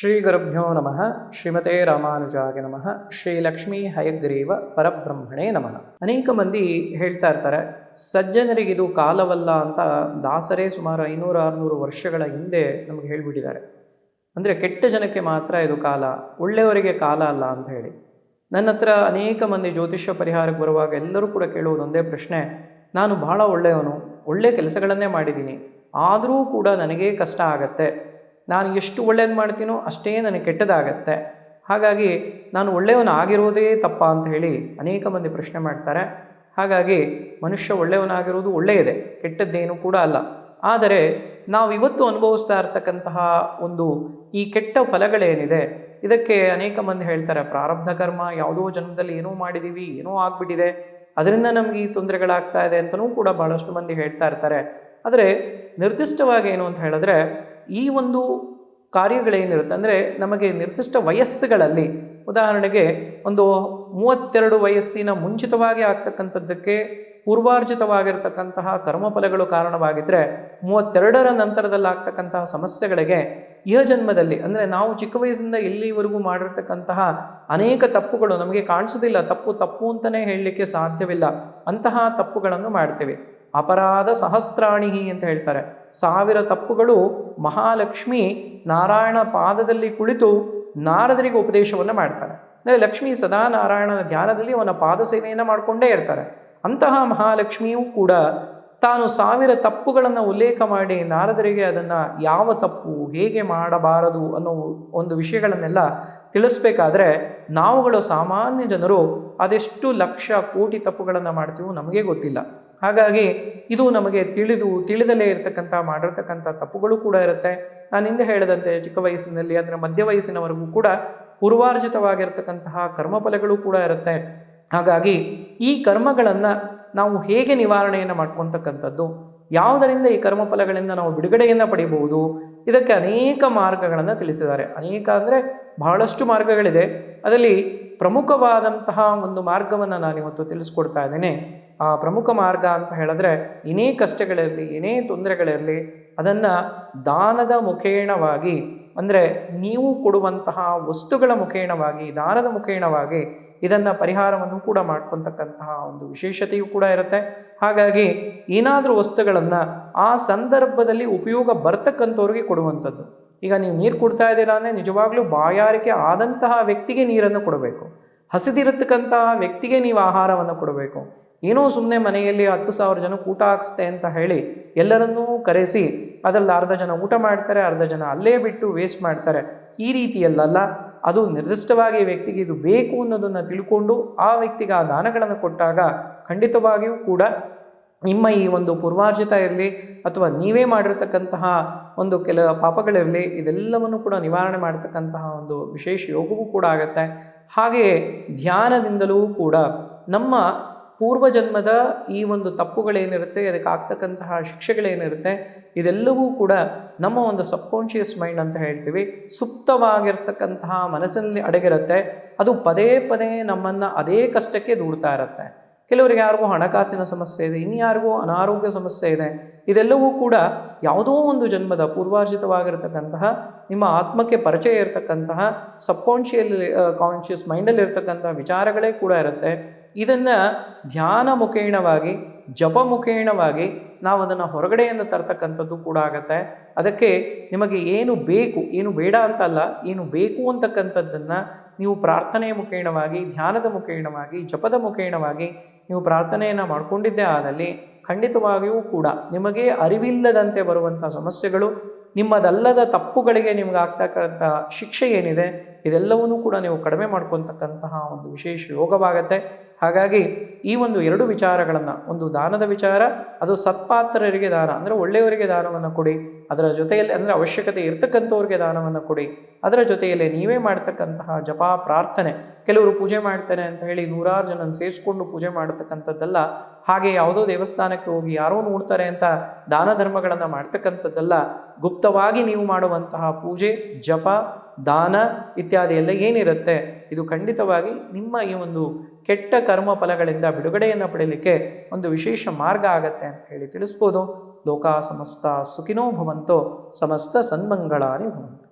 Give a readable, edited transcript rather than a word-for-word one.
ಶ್ರೀಗುರುಭ್ಯೋ ನಮಃ. ಶ್ರೀಮತೆ ರಾಮಾನುಜಾಯ ನಮಃ. ಶ್ರೀ ಲಕ್ಷ್ಮೀ ಹಯಗ್ರೀವ ಪರಬ್ರಹ್ಮಣೇ ನಮಃ. ಅನೇಕ ಮಂದಿ ಹೇಳ್ತಾ ಇರ್ತಾರೆ, ಸಜ್ಜನರಿಗಿದು ಕಾಲವಲ್ಲ ಅಂತ ದಾಸರೇ ಸುಮಾರು 500-600 ವರ್ಷಗಳ ಹಿಂದೆ ನಮಗೆ ಹೇಳಿಬಿಟ್ಟಿದ್ದಾರೆ. ಅಂದರೆ ಕೆಟ್ಟ ಜನಕ್ಕೆ ಮಾತ್ರ ಇದು ಕಾಲ, ಒಳ್ಳೆಯವರಿಗೆ ಕಾಲ ಅಲ್ಲ ಅಂತ ಹೇಳಿ. ನನ್ನ ಹತ್ರ ಅನೇಕ ಮಂದಿ ಜ್ಯೋತಿಷ್ಯ ಪರಿಹಾರಕ್ಕೆ ಬರುವಾಗ ಎಲ್ಲರೂ ಕೂಡ ಕೇಳುವುದು ಒಂದೇ ಪ್ರಶ್ನೆ, ನಾನು ಬಹಳ ಒಳ್ಳೆಯವನು, ಒಳ್ಳೆ ಕೆಲಸಗಳನ್ನೇ ಮಾಡಿದ್ದೀನಿ, ಆದರೂ ಕೂಡ ನನಗೇ ಕಷ್ಟ ಆಗತ್ತೆ, ನಾನು ಎಷ್ಟು ಒಳ್ಳೇದು ಮಾಡ್ತೀನೋ ಅಷ್ಟೇ ನನಗೆ ಕೆಟ್ಟದಾಗತ್ತೆ, ಹಾಗಾಗಿ ನಾನು ಒಳ್ಳೆಯವನು ಆಗಿರೋದೇ ತಪ್ಪ ಅಂತ ಹೇಳಿ ಅನೇಕ ಮಂದಿ ಪ್ರಶ್ನೆ ಮಾಡ್ತಾರೆ. ಹಾಗಾಗಿ ಮನುಷ್ಯ ಒಳ್ಳೆಯವನಾಗಿರೋದು ಒಳ್ಳೆಯದೇ, ಕೆಟ್ಟದ್ದೇನೂ ಕೂಡ ಅಲ್ಲ. ಆದರೆ ನಾವು ಇವತ್ತು ಅನುಭವಿಸ್ತಾ ಇರ್ತಕ್ಕಂತಹ ಒಂದು ಈ ಕೆಟ್ಟ ಫಲಗಳೇನಿದೆ, ಇದಕ್ಕೆ ಅನೇಕ ಮಂದಿ ಹೇಳ್ತಾರೆ ಪ್ರಾರಬ್ಧ ಕರ್ಮ, ಯಾವುದೋ ಜನ್ಮದಲ್ಲಿ ಏನೋ ಮಾಡಿದ್ದೀವಿ, ಏನೋ ಆಗಿಬಿಟ್ಟಿದೆ, ಅದರಿಂದ ನಮಗೆ ಈ ತೊಂದರೆಗಳಾಗ್ತಾ ಇದೆ ಅಂತಲೂ ಕೂಡ ಭಾಳಷ್ಟು ಮಂದಿ ಹೇಳ್ತಾ ಇರ್ತಾರೆ. ಆದರೆ ನಿರ್ದಿಷ್ಟವಾಗಿ ಏನು ಅಂತ ಹೇಳಿದ್ರೆ, ಈ ಒಂದು ಕಾರ್ಯಗಳೇನಿರುತ್ತೆ ಅಂದರೆ ನಮಗೆ ನಿರ್ದಿಷ್ಟ ವಯಸ್ಸುಗಳಲ್ಲಿ, ಉದಾಹರಣೆಗೆ ಒಂದು 32 ವಯಸ್ಸಿನ ಮುಂಚಿತವಾಗಿ ಆಗ್ತಕ್ಕಂಥದ್ದಕ್ಕೆ ಪೂರ್ವಾರ್ಜಿತವಾಗಿರ್ತಕ್ಕಂತಹ ಕರ್ಮಫಲಗಳು ಕಾರಣವಾಗಿದ್ದರೆ, 32ರ ನಂತರದಲ್ಲಿ ಆಗ್ತಕ್ಕಂತಹ ಸಮಸ್ಯೆಗಳಿಗೆ ಈ ಜನ್ಮದಲ್ಲಿ, ಅಂದರೆ ನಾವು ಚಿಕ್ಕ ವಯಸ್ಸಿಂದ ಎಲ್ಲಿವರೆಗೂ ಮಾಡಿರ್ತಕ್ಕಂತಹ ಅನೇಕ ತಪ್ಪುಗಳು ನಮಗೆ ಕಾಣಿಸೋದಿಲ್ಲ, ತಪ್ಪು ಅಂತಲೇ ಹೇಳಲಿಕ್ಕೆ ಸಾಧ್ಯವಿಲ್ಲ, ಅಂತಹ ತಪ್ಪುಗಳನ್ನು ಮಾಡ್ತೇವೆ. ಅಪರಾಧ ಸಹಸ್ರಾಣಿ ಅಂತ ಹೇಳ್ತಾರೆ. 1000 ತಪ್ಪುಗಳು ಮಹಾಲಕ್ಷ್ಮಿ ನಾರಾಯಣ ಪಾದದಲ್ಲಿ ಕುಳಿತು ನಾರದರಿಗೆ ಉಪದೇಶವನ್ನು ಮಾಡ್ತಾರೆ. ಅಂದರೆ ಲಕ್ಷ್ಮಿ ಸದಾ ನಾರಾಯಣನ ಧ್ಯಾನದಲ್ಲಿ ಅವನ ಪಾದ ಸೇವೆಯನ್ನು ಮಾಡಿಕೊಂಡೇ ಇರ್ತಾರೆ. ಅಂತಹ ಮಹಾಲಕ್ಷ್ಮಿಯೂ ಕೂಡ ತಾನು 1000 ತಪ್ಪುಗಳನ್ನು ಉಲ್ಲೇಖ ಮಾಡಿ ನಾರದರಿಗೆ ಅದನ್ನು ಯಾವ ತಪ್ಪು, ಹೇಗೆ ಮಾಡಬಾರದು ಅನ್ನೋ ಒಂದು ವಿಷಯಗಳನ್ನೆಲ್ಲ ತಿಳಿಸ್ಬೇಕಾದ್ರೆ, ನಾವುಗಳು ಸಾಮಾನ್ಯ ಜನರು ಅದೆಷ್ಟು ಲಕ್ಷ ಕೋಟಿ ತಪ್ಪುಗಳನ್ನು ಮಾಡ್ತೀವೋ ನಮಗೆ ಗೊತ್ತಿಲ್ಲ. ಹಾಗಾಗಿ ಇದು ನಮಗೆ ತಿಳಿದಲೇ ಇರತಕ್ಕಂಥ ಮಾಡಿರ್ತಕ್ಕಂಥ ತಪ್ಪುಗಳು ಕೂಡ ಇರುತ್ತೆ. ನಾನು ಹಿಂದೆ ಹೇಳಿದಂತೆ ಚಿಕ್ಕ ವಯಸ್ಸಿನಲ್ಲಿ ಅಂದರೆ ಮಧ್ಯ ವಯಸ್ಸಿನವರೆಗೂ ಕೂಡ ಪೂರ್ವಾರ್ಜಿತವಾಗಿರ್ತಕ್ಕಂತಹ ಕರ್ಮಫಲಗಳು ಕೂಡ ಇರುತ್ತೆ. ಹಾಗಾಗಿ ಈ ಕರ್ಮಗಳನ್ನು ನಾವು ಹೇಗೆ ನಿವಾರಣೆಯನ್ನು ಮಾಡ್ಕೊತಕ್ಕಂಥದ್ದು, ಯಾವುದರಿಂದ ಈ ಕರ್ಮಫಲಗಳಿಂದ ನಾವು ಬಿಡುಗಡೆಯನ್ನು ಪಡಿಬಹುದು, ಇದಕ್ಕೆ ಅನೇಕ ಮಾರ್ಗಗಳನ್ನು ತಿಳಿಸಿದ್ದಾರೆ. ಅನೇಕ ಅಂದರೆ ಬಹಳಷ್ಟು ಮಾರ್ಗಗಳಿದೆ. ಅದರಲ್ಲಿ ಪ್ರಮುಖವಾದಂತಹ ಒಂದು ಮಾರ್ಗವನ್ನು ನಾನಿವತ್ತು ತಿಳಿಸ್ಕೊಡ್ತಾ ಇದ್ದೇನೆ. ಆ ಪ್ರಮುಖ ಮಾರ್ಗ ಅಂತ ಹೇಳಿದ್ರೆ, ಏನೇ ಕಷ್ಟಗಳಿರಲಿ, ಏನೇ ತೊಂದರೆಗಳಿರಲಿ, ಅದನ್ನು ದಾನದ ಮುಖೇಣವಾಗಿ, ಅಂದರೆ ನೀವು ಕೊಡುವಂತಹ ವಸ್ತುಗಳ ಮುಖೇಣವಾಗಿ, ದಾನದ ಮುಖೇಣವಾಗಿ ಇದನ್ನು ಪರಿಹಾರವನ್ನು ಕೂಡ ಮಾಡ್ಕೊತಕ್ಕಂತಹ ಒಂದು ವಿಶೇಷತೆಯೂ ಕೂಡ ಇರುತ್ತೆ. ಹಾಗಾಗಿ ಏನಾದರೂ ವಸ್ತುಗಳನ್ನು ಆ ಸಂದರ್ಭದಲ್ಲಿ ಉಪಯೋಗ ಬರ್ತಕ್ಕಂಥವ್ರಿಗೆ ಕೊಡುವಂಥದ್ದು. ಈಗ ನೀವು ನೀರು ಕೊಡ್ತಾ ಇದ್ದೀರಾ ಅಂದರೆ ನಿಜವಾಗ್ಲೂ ಬಾಯಾರಿಕೆ ಆದಂತಹ ವ್ಯಕ್ತಿಗೆ ನೀರನ್ನು ಕೊಡಬೇಕು, ಹಸಿದಿರತಕ್ಕಂತಹ ವ್ಯಕ್ತಿಗೆ ನೀವು ಆಹಾರವನ್ನು ಕೊಡಬೇಕು. ಏನೋ ಸುಮ್ಮನೆ ಮನೆಯಲ್ಲಿ 10,000 ಜನಕ್ಕೆ ಊಟ ಹಾಕಿಸ್ತೆ ಅಂತ ಹೇಳಿ ಎಲ್ಲರನ್ನೂ ಕರೆಸಿ ಅದರಲ್ಲಿ ಅರ್ಧ ಜನ ಊಟ ಮಾಡ್ತಾರೆ, ಅರ್ಧ ಜನ ಅಲ್ಲೇ ಬಿಟ್ಟು ವೇಸ್ಟ್ ಮಾಡ್ತಾರೆ. ಈ ರೀತಿಯಲ್ಲ, ಅದು ನಿರ್ದಿಷ್ಟವಾಗಿ ವ್ಯಕ್ತಿಗೆ ಇದು ಬೇಕು ಅನ್ನೋದನ್ನು ತಿಳ್ಕೊಂಡು ಆ ವ್ಯಕ್ತಿಗೆ ಆ ದಾನಗಳನ್ನು ಕೊಟ್ಟಾಗ ಖಂಡಿತವಾಗಿಯೂ ಕೂಡ ನಿಮ್ಮ ಈ ಒಂದು ಪೂರ್ವಾರ್ಜಿತ ಇರಲಿ ಅಥವಾ ನೀವೇ ಮಾಡಿರ್ತಕ್ಕಂತಹ ಒಂದು ಕೆಲ ಪಾಪಗಳಿರಲಿ, ಇದೆಲ್ಲವನ್ನು ಕೂಡ ನಿವಾರಣೆ ಮಾಡ್ತಕ್ಕಂತಹ ಒಂದು ವಿಶೇಷ ಯೋಗವೂ ಕೂಡ ಆಗುತ್ತೆ. ಹಾಗೆಯೇ ಧ್ಯಾನದಿಂದಲೂ ಕೂಡ ನಮ್ಮ ಪೂರ್ವಜನ್ಮದ ಈ ಒಂದು ತಪ್ಪುಗಳೇನಿರುತ್ತೆ, ಅದಕ್ಕೆ ಆಗ್ತಕ್ಕಂತಹ ಶಿಕ್ಷೆಗಳೇನಿರುತ್ತೆ, ಇದೆಲ್ಲವೂ ಕೂಡ ನಮ್ಮ ಒಂದು ಸಬ್ಕಾನ್ಷಿಯಸ್ ಮೈಂಡ್ ಅಂತ ಹೇಳ್ತೀವಿ, ಸುಪ್ತವಾಗಿರ್ತಕ್ಕಂತಹ ಮನಸ್ಸಿನಲ್ಲಿ ಅಡಗಿರುತ್ತೆ. ಅದು ಪದೇ ಪದೇ ನಮ್ಮನ್ನು ಅದೇ ಕಷ್ಟಕ್ಕೆ ದೂಡ್ತಾ ಇರುತ್ತೆ. ಕೆಲವರಿಗೆ ಯಾರಿಗೂ ಹಣಕಾಸಿನ ಸಮಸ್ಯೆ ಇದೆ, ಇನ್ಯಾರಿಗೂ ಅನಾರೋಗ್ಯ ಸಮಸ್ಯೆ ಇದೆ. ಇದೆಲ್ಲವೂ ಕೂಡ ಯಾವುದೋ ಒಂದು ಜನ್ಮದ ಪೂರ್ವಾರ್ಜಿತವಾಗಿರ್ತಕ್ಕಂತಹ ನಿಮ್ಮ ಆತ್ಮಕ್ಕೆ ಪರಿಚಯ ಇರತಕ್ಕಂತಹ ಕಾನ್ಷಿಯಸ್ ಮೈಂಡಲ್ಲಿ ಇರ್ತಕ್ಕಂತಹ ವಿಚಾರಗಳೇ ಕೂಡ ಇರುತ್ತೆ. ಇದನ್ನು ಧ್ಯಾನ ಮುಖೇಣವಾಗಿ, ಜಪ ಮುಖೇಣವಾಗಿ ನಾವು ಅದನ್ನು ಹೊರಗಡೆಯನ್ನು ತರ್ತಕ್ಕಂಥದ್ದು ಕೂಡ ಆಗುತ್ತೆ. ಅದಕ್ಕೆ ನಿಮಗೆ ಏನು ಬೇಕು, ಏನು ಬೇಡ ಅಂತಲ್ಲ, ಏನು ಬೇಕು ಅಂತಕ್ಕಂಥದ್ದನ್ನು ನೀವು ಪ್ರಾರ್ಥನೆಯ ಮುಖೇಣವಾಗಿ, ಧ್ಯಾನದ ಮುಖೇಣವಾಗಿ, ಜಪದ ಮುಖೇಣವಾಗಿ ನೀವು ಪ್ರಾರ್ಥನೆಯನ್ನು ಮಾಡಿಕೊಂಡಿದ್ದೇ ಆದಲ್ಲಿ ಖಂಡಿತವಾಗಿಯೂ ಕೂಡ ನಿಮಗೆ ಅರಿವಿಲ್ಲದಂತೆ ಬರುವಂಥ ಸಮಸ್ಯೆಗಳು, ನಿಮ್ಮದಲ್ಲದ ತಪ್ಪುಗಳಿಗೆ ನಿಮ್ಗೆ ಆಗ್ತಕ್ಕಂಥ ಶಿಕ್ಷೆ ಏನಿದೆ, ಇದೆಲ್ಲವನ್ನೂ ಕೂಡ ನೀವು ಕಡಿಮೆ ಮಾಡ್ಕೊತಕ್ಕಂತಹ ಒಂದು ವಿಶೇಷ ಯೋಗವಾಗತ್ತೆ. ಹಾಗಾಗಿ ಈ ಒಂದು 2 ವಿಚಾರಗಳನ್ನು, ಒಂದು ದಾನದ ವಿಚಾರ, ಅದು ಸತ್ಪಾತ್ರರಿಗೆ ದಾನ ಅಂದರೆ ಒಳ್ಳೆಯವರಿಗೆ ದಾನವನ್ನು ಕೊಡಿ, ಅದರ ಜೊತೆಯಲ್ಲಿ ಅಂದರೆ ಅವಶ್ಯಕತೆ ಇರ್ತಕ್ಕಂಥವ್ರಿಗೆ ದಾನವನ್ನು ಕೊಡಿ, ಅದರ ಜೊತೆಯಲ್ಲಿ ನೀವೇ ಮಾಡ್ತಕ್ಕಂತಹ ಜಪ ಪ್ರಾರ್ಥನೆ. ಕೆಲವರು ಪೂಜೆ ಮಾಡ್ತಾರೆ ಅಂತ ಹೇಳಿ 100 ಜನ ಸೇರಿಸ್ಕೊಂಡು ಪೂಜೆ ಮಾಡತಕ್ಕಂಥದ್ದಲ್ಲ, ಹಾಗೆ ಯಾವುದೋ ದೇವಸ್ಥಾನಕ್ಕೆ ಹೋಗಿ ಯಾರೋ ನೋಡ್ತಾರೆ ಅಂತ ದಾನ ಧರ್ಮಗಳನ್ನು ಮಾಡ್ತಕ್ಕಂಥದ್ದಲ್ಲ. ಗುಪ್ತವಾಗಿ ನೀವು ಮಾಡುವಂತಹ ಪೂಜೆ, ಜಪ, ದಾನ ಇತ್ಯಾದಿ ಎಲ್ಲ ಏನಿರುತ್ತೆ, ಇದು ಖಂಡಿತವಾಗಿ ನಿಮ್ಮ ಈ ಒಂದು ಕೆಟ್ಟ ಕರ್ಮ ಫಲಗಳಿಂದ ಬಿಡುಗಡೆಯನ್ನು ಪಡೆಯಲಿಕ್ಕೆ ಒಂದು ವಿಶೇಷ ಮಾರ್ಗ ಆಗತ್ತೆ ಅಂತ ಹೇಳಿ ತಿಳಿಸ್ಬೋದು. ಲೋಕ ಸಮಸ್ತ ಸುಖಿನೋ ಭವಂತೋ, ಸಮಸ್ತ ಸನ್ಮಂಗಳಾನಿ ಭವಂತು.